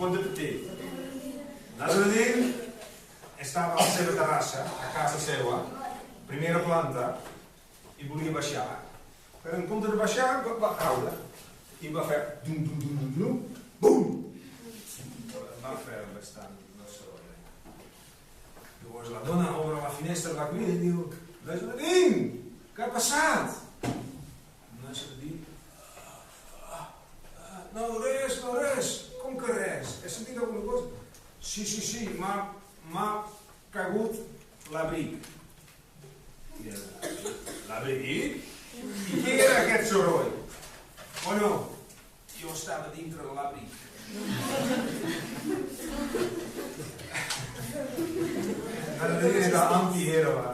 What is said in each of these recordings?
quando petit. L'altre dia stava a la seva terrassa, a casa seva, primera planta, i volia baixar. Però en compte de baixar va caure i va fer bum! Va fer bastant soroll. Llavors la dona obre la finestra de la cuina i diu: Benjamín, què ha passat? No és a dir: no, res, com que res? He sentit alguna cosa? Sí, m'ha cagut l'abric. L'abric? I què era aquest soroll? O no? Jo estava dintre de l'abric. Ara deia que anti-héroe.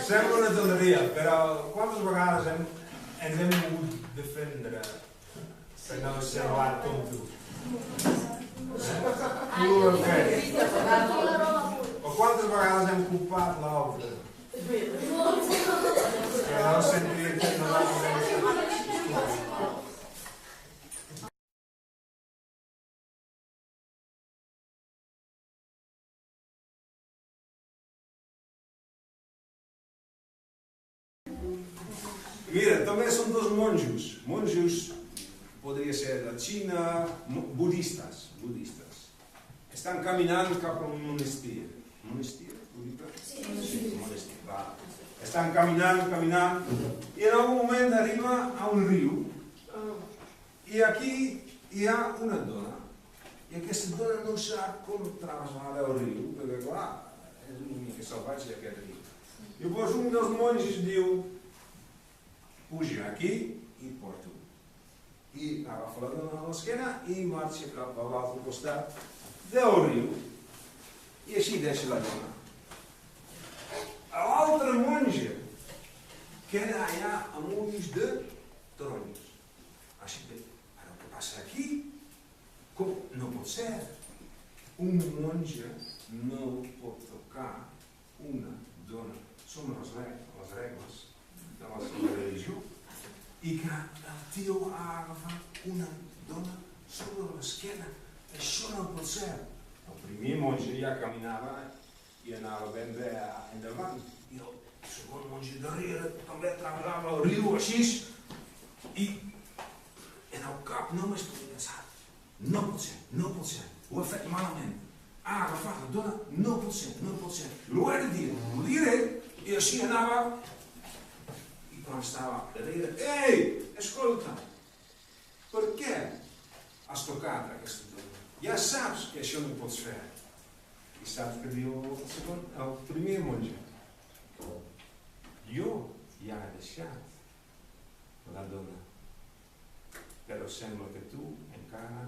Sembla una tonteria, però quantes vegades ens hem pogut defendre per no semblar tontos? Qui ho hem fet? O quantes vegades hem culpat l'altre? Que no sentia que nosaltres hem estat. Mira, també són dos monjos. Monjos podria ser de Xina, budistes. Estan caminant cap a un monestir. Monestir? Sí, monestir. Va. Estan caminant, i en algun moment arriba a un riu. I aquí hi ha una dona. I aquesta dona no sap com travessar el riu, perquè clar, és una mica salvatge aquest riu. Llavors un dels monjos diu: puja aquí i porto. I agafa la dona a l'esquena i marxa cap a l'altre costat del riu. I així deixa la dona. L'altra monja queda allà amb ulls de taronges. Així que, però què passa aquí? Com? No pot ser. Un monja no pot tocar una dona. Són les regles de la religió. I que el tio ha agafat una dona sobre l'esquena. Això no pot ser. El primer monge ja caminava i anava ben bé endavant. I el segon monge darrere també travessava el riu així. I en el cap només podia pensar: no pot ser, ho he fet malament. Ha agafat la dona, no pot ser. L'ho he de dir, ho diré. I així anava. I quan estava darrere: ei, escolta, per què has tocat aquesta dona? Ja saps que això no pots fer. I saps què diu el primer monge? Jo ja he deixat la dona, però sembla que tu encara